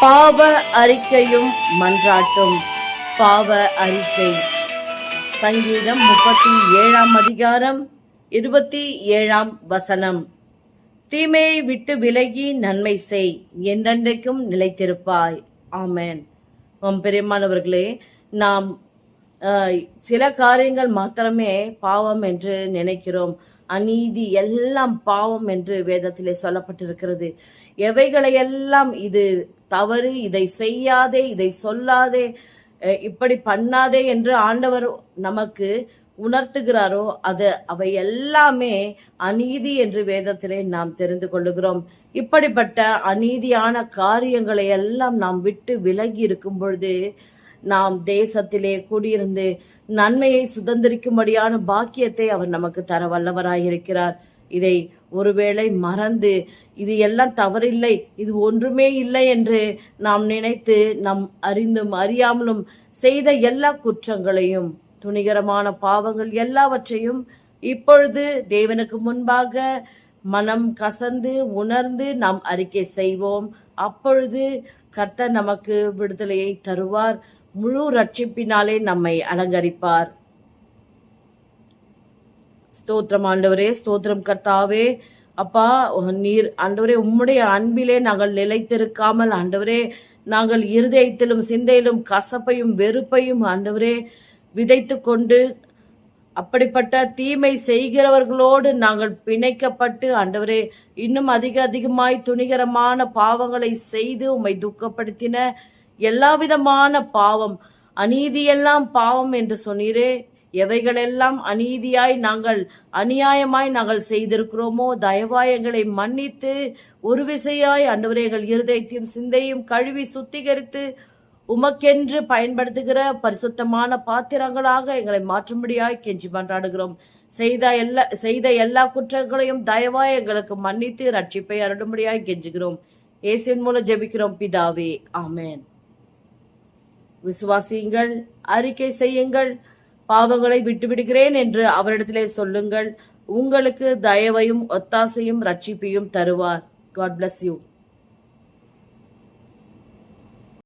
பாவ அறிக்கையும் மன்றாட்டும். பாவ அறிக்கை. சங்கீதம் 37 அதிகாரம் 27 தீமையை விட்டு விலகி நன்மை செய், என்றென்றைக்கும் நிலைத்திருப்பாய். ஆமென். பிரியமானவர்களே, நாம் சில காரியங்கள் மாத்திரமே பாவம் என்று நினைக்கிறோம். அநீதி எல்லாம் பாவம் என்று வேதத்திலே சொல்லப்பட்டிருக்கிறது. எவைகளையெல்லாம் இது தவறு, இதை செய்யாதே, இதை சொல்லாதே, இப்படி பண்ணாதே என்று ஆண்டவர் நமக்கு உணர்த்துகிறாரோ அவை எல்லாமே அநீதி என்று வேதத்திலே நாம் தெரிந்து கொள்ளுகிறோம். இப்படிப்பட்ட அநீதியான காரியங்களை எல்லாம் நாம் விட்டு விலகி இருக்கும் பொழுது நாம் தேசத்திலே குடியிருந்து நன்மையை சுதந்திரிக்கும்படியான பாக்கியத்தை அவர் நமக்கு தர வல்லவராயிருக்கிறார். இதை ஒருவேளை மறந்து இது எல்லாம் தவறில்லை, இது ஒன்றுமே இல்லை என்று நாம் நினைத்து நம் அறிந்தும் அறியாமலும் செய்த எல்லா குற்றங்களையும், துணிகரமான பாவங்கள் எல்லாவற்றையும் இப்பொழுது தேவனுக்கு முன்பாக மனம் கசந்து உணர்ந்து நாம் அறிக்கை செய்வோம். அப்பொழுது கர்த்தர் நமக்கு விடுதலையை தருவார். முழு ரட்சிப்பினாலே நம்மை அலங்கரிப்பார். ஸ்தோத்திரம் ஆண்டவரே, ஸ்தோத்திரம் கர்த்தாவே. அப்பா, நீர் ஆண்டவரே உம்முடைய அன்பிலே நாங்கள் நிலைத்திருக்காமல் ஆண்டவரே நாங்கள் இருதயத்திலும் சிந்தையிலும் கசப்பையும் வெறுப்பையும் ஆண்டவரே விதைத்து கொண்டு அப்படிப்பட்ட தீமை செய்கிறவர்களோடு நாங்கள் பிணைக்கப்பட்டு ஆண்டவரே இன்னும் அதிகமாய் துணிகரமான பாவங்களை செய்து உம்மை துக்கப்படுத்தின எல்லா விதமான பாவம், அநீதியெல்லாம் பாவம் என்று சொன்னீரே. எவைகளெல்லாம் அநீதியாய் நாங்கள் அநியாயமாய் நாங்கள் செய்திருக்கிறோமோ தயவாய் எங்களை மன்னித்து ஒரு விசையாய் ஆண்டவரே எங்கள் இருதயத்தையும் சிந்தையும் கழுவி சுத்திகரித்து உமக்கென்று பயன்படுத்துகிற பரிசுத்தமான பாத்திரங்களாக எங்களை மாற்றும்படியாய் கெஞ்சி மன்றாடுகிறோம். செய்த எல்லா குற்றங்களையும் தயவாய் எங்களுக்கு மன்னித்து ரட்சிப்பை அருளும்படியாய் கெஞ்சுகிறோம். இயேசுவின் மூலம் ஜெபிக்கிறோம் பிதாவே, ஆமென். விசுவாசியுங்கள், அறிக்கை செய்யுங்கள், பாவங்களை விட்டுவிடுகிறேன் என்று அவரிடத்திலே சொல்லுங்கள். உங்களுக்கு தயவையும் ஒத்தாசையும் ரட்சிப்பையும் தருவார். God bless you.